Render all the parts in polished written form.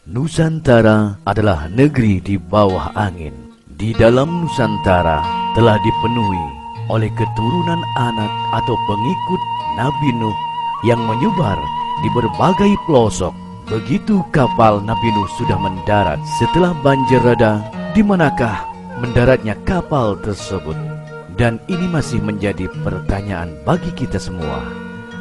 Nusantara adalah negeri di bawah angin. Di dalam Nusantara telah dipenuhi oleh keturunan anak atau pengikut Nabi Nuh yang menyebar di berbagai pelosok. Begitu kapal Nabi Nuh sudah mendarat, setelah banjir reda, di manakah mendaratnya kapal tersebut? Dan ini masih menjadi pertanyaan bagi kita semua.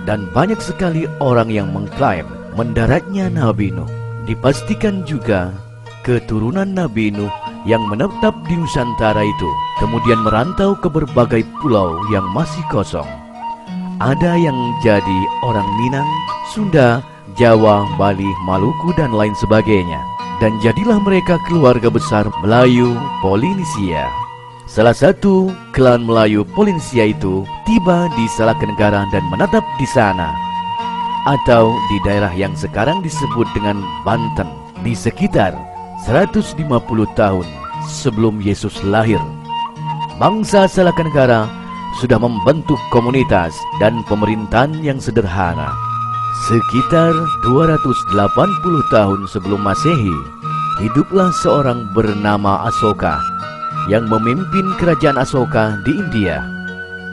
Dan banyak sekali orang yang mengklaim mendaratnya Nabi Nuh. Dipastikan juga keturunan Nabi Nuh yang menetap di Nusantara itu kemudian merantau ke berbagai pulau yang masih kosong. Ada yang jadi orang Minang, Sunda, Jawa, Bali, Maluku, dan lain sebagainya. Dan jadilah mereka keluarga besar Melayu Polinesia. Salah satu klan Melayu Polinesia itu tiba di Salakenegara dan menetap di sana, atau di daerah yang sekarang disebut dengan Banten, di sekitar 150 tahun sebelum Yesus lahir. Bangsa Salakenegara sudah membentuk komunitas dan pemerintahan yang sederhana. Sekitar 280 tahun sebelum Masehi, hiduplah seorang bernama Asoka yang memimpin kerajaan Asoka di India.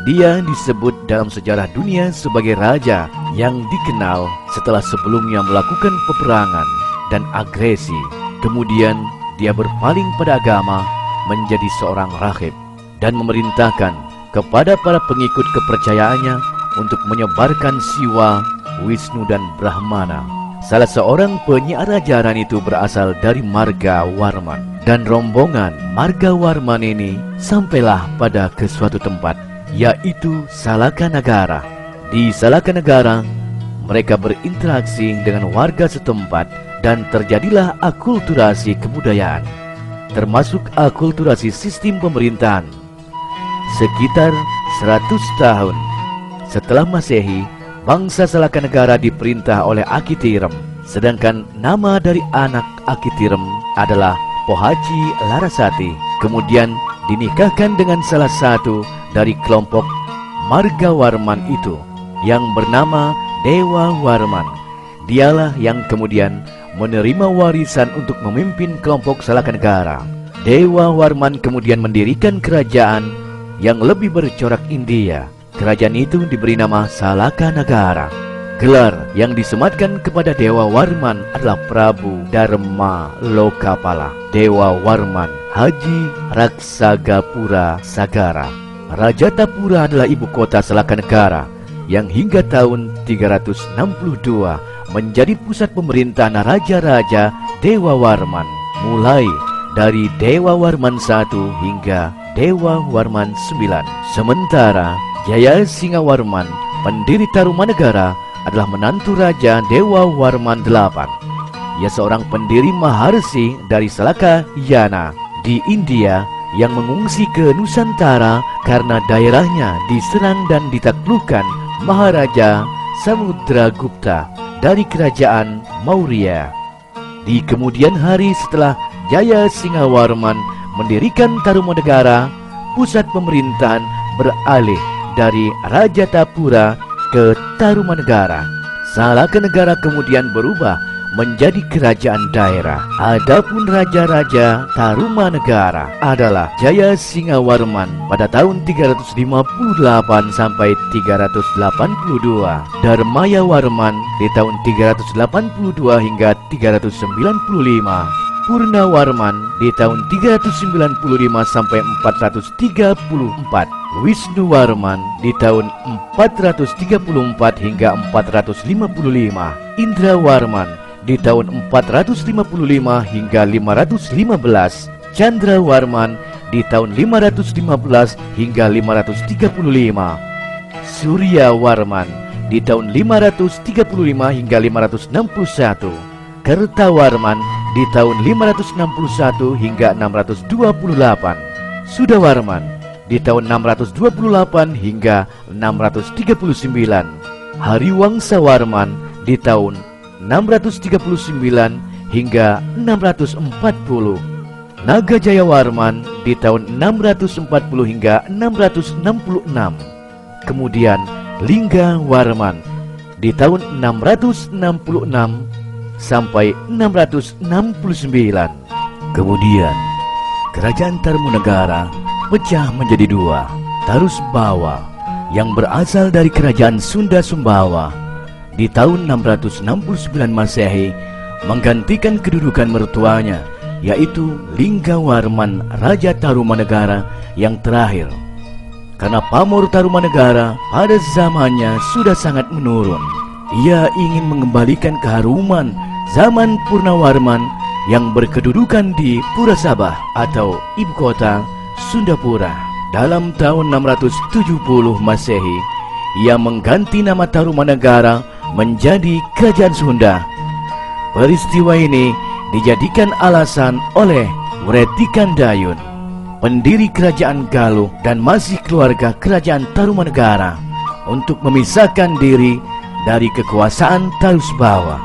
Dia disebut dalam sejarah dunia sebagai raja yang dikenal setelah sebelumnya melakukan peperangan dan agresi. Kemudian dia berpaling pada agama menjadi seorang rahib dan memerintahkan kepada para pengikut kepercayaannya untuk menyebarkan Siwa, Wisnu, dan Brahmana. Salah seorang penyiar ajaran itu berasal dari Marga Warman, dan rombongan Marga Warman ini sampailah pada ke suatu tempat, yaitu Salakenegara. Di Salakenegara, mereka berinteraksi dengan warga setempat dan terjadilah akulturasi kebudayaan, termasuk akulturasi sistem pemerintahan. Sekitar 100 tahun setelah Masehi, bangsa Salakenegara diperintah oleh Akitirem, sedangkan nama dari anak Akitirem adalah Pohaci Larasati. Kemudian dinikahkan dengan salah satu dari kelompok Marga Warman itu yang bernama Dewa Warman. Dialah yang kemudian menerima warisan untuk memimpin kelompok Salakenegara. Dewa Warman kemudian mendirikan kerajaan yang lebih bercorak India. Kerajaan itu diberi nama Salakenegara. Gelar yang disematkan kepada Dewa Warman adalah Prabu Dharma Lokapala Dewa Warman Haji Raksagapura Sagara. Raja Tapura adalah ibu kota Salakenegara yang hingga tahun 362 menjadi pusat pemerintahan raja-raja Dewa Warman, mulai dari Dewa Warman I hingga Dewa Warman IX. Sementara Jaya Singawarman, pendiri Tarumanegara, adalah menantu Raja Dewa Warman VIII. Ia seorang pendiri Maharshi dari Salakayana di India yang mengungsi ke Nusantara karena daerahnya diserang dan ditaklukkan Maharaja Samudragupta dari kerajaan Maurya. Di kemudian hari setelah Jaya Singawarman mendirikan Tarumanegara, pusat pemerintahan beralih dari Raja Tapura ke Tarumanegara. Salakenegara kemudian berubah menjadi kerajaan daerah. Adapun raja-raja Tarumanegara adalah Jaya Singawarman pada tahun 358 sampai 382, Dharmaya Warman di tahun 382 hingga 395, Purnawarman di tahun 395 sampai 434, Wisnuwarman di tahun 434 hingga 455, Indrawarman di tahun 455 hingga 515, Chandrawarman di tahun 515 hingga 535, Suryawarman di tahun 535 hingga 561, Kertawarman di tahun 561 hingga 628, Sudawarman di tahun 628 hingga 639, Hariwangsawarman di tahun 639 hingga 640, Naga Jayawarman di tahun 640 hingga 666. Kemudian Lingga Warman di tahun 666 sampai 669. Kemudian Kerajaan Tarumanegara pecah menjadi dua. Tarusbawa yang berasal dari Kerajaan Sunda Sumbawa di tahun 669 Masehi menggantikan kedudukan mertuanya, yaitu Linggawarman Raja Tarumanegara yang terakhir. Karena pamor Tarumanegara pada zamannya sudah sangat menurun, ia ingin mengembalikan keharuman zaman Purnawarman yang berkedudukan di Purasabah atau ibu kota Sundapura. Dalam tahun 670 Masehi, ia mengganti nama Tarumanegara menjadi Kerajaan Sunda. Peristiwa ini dijadikan alasan oleh Wretikan Dayun, pendiri Kerajaan Galuh dan masih keluarga Kerajaan Tarumanegara, untuk memisahkan diri dari kekuasaan Tarusbawa.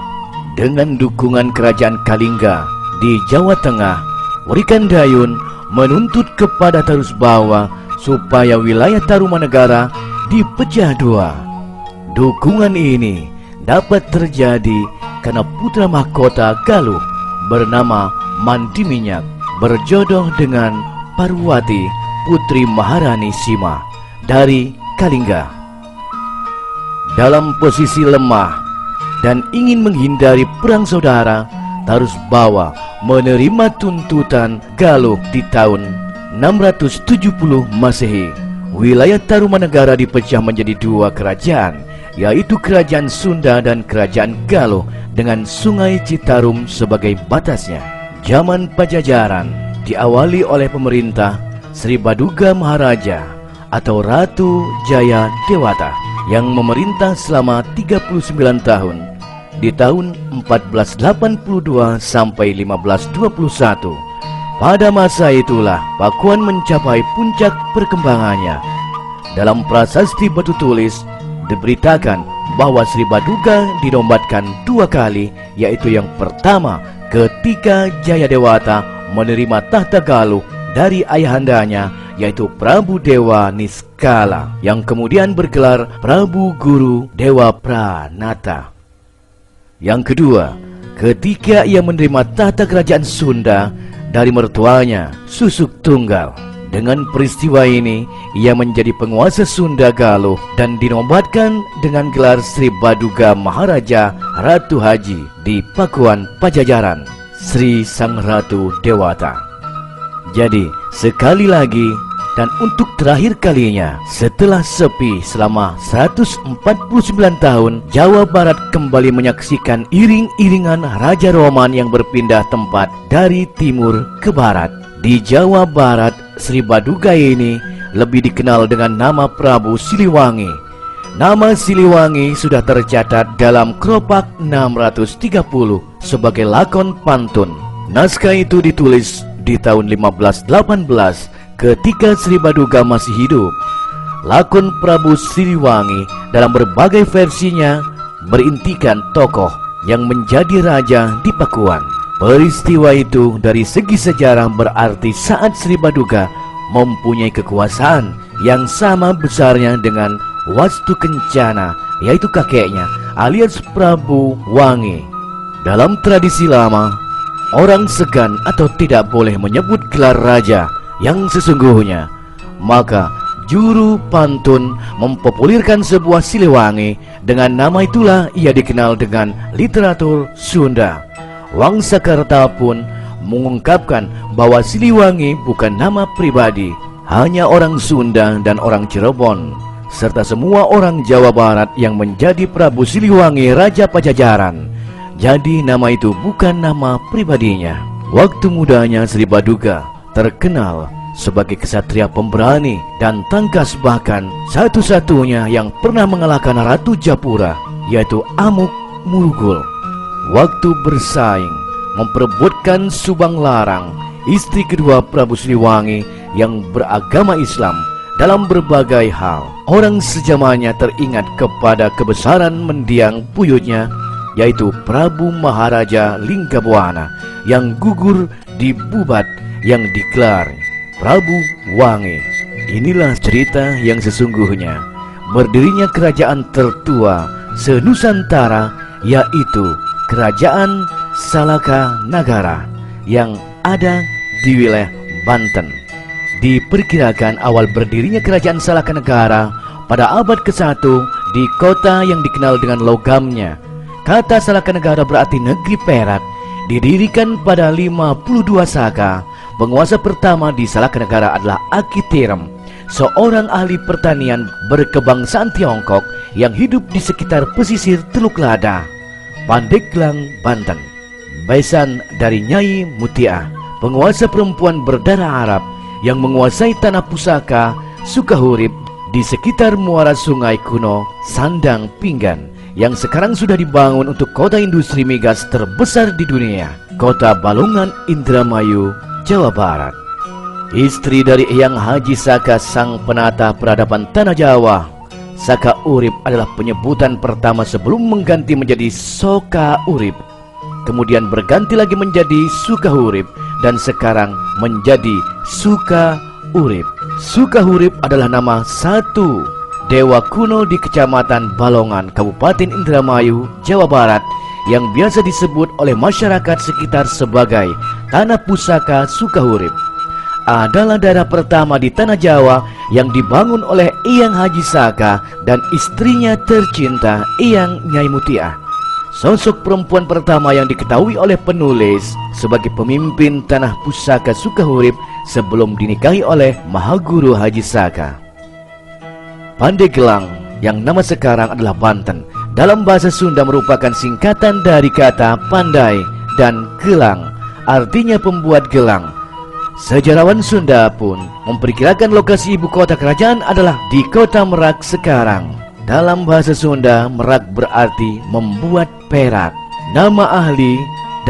Dengan dukungan Kerajaan Kalingga di Jawa Tengah, Wretikan Dayun menuntut kepada Tarusbawa supaya wilayah Tarumanegara dipecah dua. Dukungan ini dapat terjadi karena putra mahkota Galuh bernama Mandiminyak berjodoh dengan Parwati, putri Maharani Sima dari Kalingga. Dalam posisi lemah dan ingin menghindari perang saudara, Tarusbawa menerima tuntutan Galuh di tahun 670 Masehi. Wilayah Tarumanegara dipecah menjadi dua kerajaan, yaitu Kerajaan Sunda dan Kerajaan Galuh dengan Sungai Citarum sebagai batasnya. Zaman Pajajaran diawali oleh pemerintah Sri Baduga Maharaja atau Ratu Jaya Dewata yang memerintah selama 39 tahun di tahun 1482 sampai 1521. Pada masa itulah Pakuan mencapai puncak perkembangannya. Dalam prasasti batu tulis diberitakan bahwa Sri Baduga dinobatkan dua kali, yaitu yang pertama ketika Jayadewata menerima tahta Galuh dari ayahandanya, yaitu Prabu Dewa Niskala, yang kemudian bergelar Prabu Guru Dewa Pranata. Yang kedua, ketika ia menerima tahta kerajaan Sunda dari mertuanya Susuk Tunggal. Dengan peristiwa ini, ia menjadi penguasa Sunda Galuh dan dinobatkan dengan gelar Sri Baduga Maharaja Ratu Haji di Pakuan Pajajaran, Sri Sang Ratu Dewata. Jadi, sekali lagi dan untuk terakhir kalinya, setelah sepi selama 149 tahun, Jawa Barat kembali menyaksikan iring-iringan Raja Roman yang berpindah tempat dari timur ke barat. Di Jawa Barat, Sri Baduga ini lebih dikenal dengan nama Prabu Siliwangi. Nama Siliwangi sudah tercatat dalam Kropak 630 sebagai lakon pantun. Naskah itu ditulis di tahun 1518 ketika Sri Baduga masih hidup. Lakon Prabu Siliwangi dalam berbagai versinya berintikan tokoh yang menjadi raja di Pakuan. Peristiwa itu dari segi sejarah berarti saat Sri Baduga mempunyai kekuasaan yang sama besarnya dengan Wastu Kencana, yaitu kakeknya alias Prabu Wangi. Dalam tradisi lama, orang segan atau tidak boleh menyebut gelar raja yang sesungguhnya. Maka juru pantun mempopulerkan sebuah Siliwangi. Dengan nama itulah ia dikenal dengan literatur Sunda. Wangsakerta pun mengungkapkan bahwa Siliwangi bukan nama pribadi, hanya orang Sunda dan orang Cirebon serta semua orang Jawa Barat yang menjadi Prabu Siliwangi Raja Pajajaran. Jadi nama itu bukan nama pribadinya. Waktu mudanya Sri Baduga terkenal sebagai kesatria pemberani dan tangkas, bahkan satu-satunya yang pernah mengalahkan Ratu Japura, yaitu Amuk Murugul. Waktu bersaing memperebutkan Subang Larang, istri kedua Prabu Siliwangi yang beragama Islam, dalam berbagai hal, orang sejamannya teringat kepada kebesaran mendiang buyutnya, yaitu Prabu Maharaja Linggabuana yang gugur di Bubat yang digelar Prabu Wangi. Inilah cerita yang sesungguhnya berdirinya kerajaan tertua se-Nusantara, yaitu Kerajaan Salaka Nagara yang ada di wilayah Banten. Diperkirakan awal berdirinya Kerajaan Salaka Nagara pada abad ke-1 di kota yang dikenal dengan logamnya. Kata Salaka Nagara berarti negeri perak. Didirikan pada 52 Saka. Penguasa pertama di Salaka Nagara adalah Aki Tirem, seorang ahli pertanian berkebangsaan Tiongkok yang hidup di sekitar pesisir Teluk Lada, Pandeglang, Banten. Besan dari Nyai Mutia, penguasa perempuan berdarah Arab yang menguasai tanah pusaka Sukahurip di sekitar muara sungai kuno Sandang Pinggan, yang sekarang sudah dibangun untuk kota industri migas terbesar di dunia, Kota Balongan, Indramayu, Jawa Barat. Istri dari Eyang Haji Saka, sang penata peradaban tanah Jawa. Saka Urip adalah penyebutan pertama sebelum mengganti menjadi Soka Urip, kemudian berganti lagi menjadi Sukahurip, dan sekarang menjadi Suka Urip. Sukahurip adalah nama satu dewa kuno di Kecamatan Balongan, Kabupaten Indramayu, Jawa Barat, yang biasa disebut oleh masyarakat sekitar sebagai Tanah Pusaka Sukahurip. Adalah daerah pertama di Tanah Jawa yang dibangun oleh Eyang Haji Saka dan istrinya tercinta Eyang Nyai Mutia. Sosok perempuan pertama yang diketahui oleh penulis sebagai pemimpin Tanah Pusaka Sukahurip sebelum dinikahi oleh Mahaguru Haji Saka. Pandeglang, yang nama sekarang adalah Banten, dalam bahasa Sunda merupakan singkatan dari kata pandai dan gelang, artinya pembuat gelang. Sejarawan Sunda pun memperkirakan lokasi ibu kota kerajaan adalah di kota Merak sekarang. Dalam bahasa Sunda, Merak berarti membuat perak. Nama ahli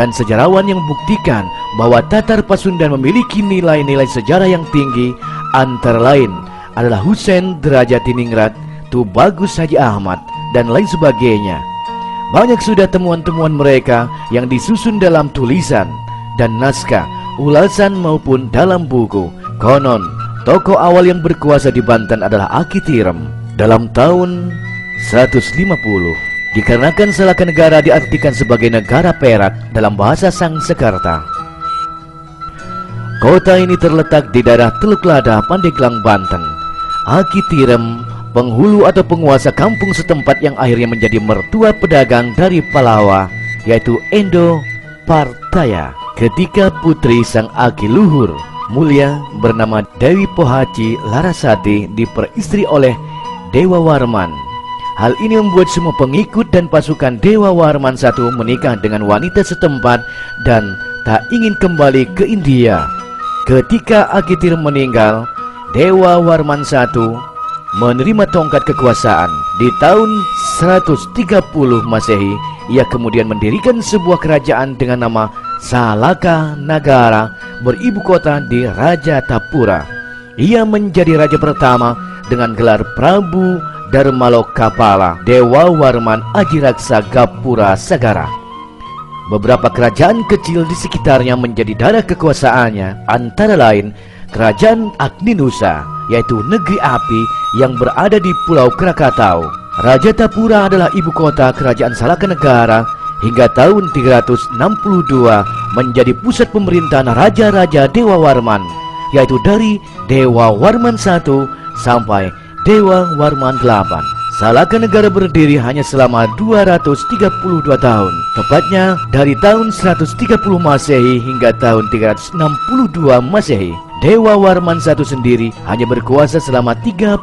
dan sejarawan yang membuktikan bahwa Tatar Pasundan memiliki nilai-nilai sejarah yang tinggi antara lain adalah Husein Derajatiningrat, Tubagus Haji Ahmad, dan lain sebagainya. Banyak sudah temuan-temuan mereka yang disusun dalam tulisan dan naskah, ulasan maupun dalam buku. Konon, tokoh awal yang berkuasa di Banten adalah Aki Tirem dalam tahun 150. Dikarenakan Salaka Negara diartikan sebagai negara perak dalam bahasa Sangsekerta. Kota ini terletak di daerah Teluk Lada, Pandeglang, Banten. Aki Tirem, penghulu atau penguasa kampung setempat yang akhirnya menjadi mertua pedagang dari Palawa, yaitu Endo Partaya. Ketika putri sang Aki Luhur mulia bernama Dewi Pohaci Larasati diperistri oleh Dewa Warman. Hal ini membuat semua pengikut dan pasukan Dewa Warman I menikah dengan wanita setempat dan tak ingin kembali ke India. Ketika Aki Tirem meninggal, Dewa Warman I menerima tongkat kekuasaan. Di tahun 130 Masehi, ia kemudian mendirikan sebuah kerajaan dengan nama Salaka Nagara, beribu kota di Rajatapura. Ia menjadi raja pertama dengan gelar Prabu Darmalokapala Dewa Warman Ajiraksa Gapura Sagara. Beberapa kerajaan kecil di sekitarnya menjadi daerah kekuasaannya, antara lain Kerajaan Agninusa, yaitu negeri api yang berada di Pulau Krakatau. Rajatapura adalah ibu kota kerajaan Salaka Negara hingga tahun 362 menjadi pusat pemerintahan raja-raja Dewa Warman, yaitu dari Dewa Warman I sampai Dewa Warman VIII. Salaka Negara berdiri hanya selama 232 tahun, tepatnya dari tahun 130 Masehi hingga tahun 362 Masehi. Dewa Warman I sendiri hanya berkuasa selama 38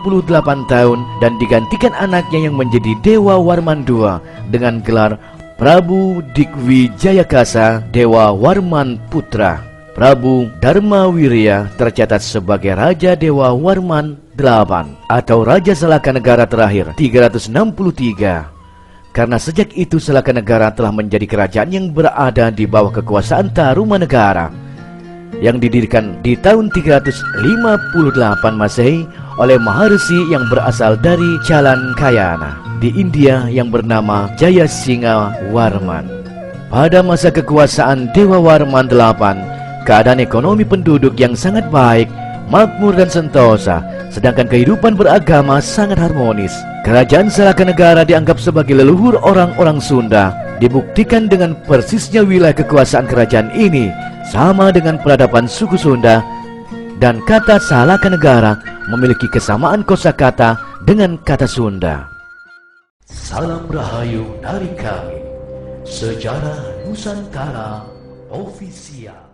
tahun dan digantikan anaknya yang menjadi Dewa Warman II dengan gelar Prabu Dikwijayakasa Dewa Warman Putra. Prabu Dharmawirya tercatat sebagai Raja Dewa Warman VIII atau Raja Salaka Negara terakhir 363. Karena sejak itu Salaka Negara telah menjadi kerajaan yang berada di bawah kekuasaan Tarumanegara yang didirikan di tahun 358 Masehi oleh Maharshi yang berasal dari Chalankayana di India yang bernama Jayasingha Warman. Pada masa kekuasaan Dewa Warman VIII, keadaan ekonomi penduduk yang sangat baik, makmur dan sentosa, sedangkan kehidupan beragama sangat harmonis. Kerajaan Salakanegara dianggap sebagai leluhur orang-orang Sunda, dibuktikan dengan persisnya wilayah kekuasaan kerajaan ini sama dengan peradaban suku Sunda, dan kata Salakanegara memiliki kesamaan kosakata dengan kata Sunda. Salam rahayu dari kami, Sejarah Nusantara Ofisial.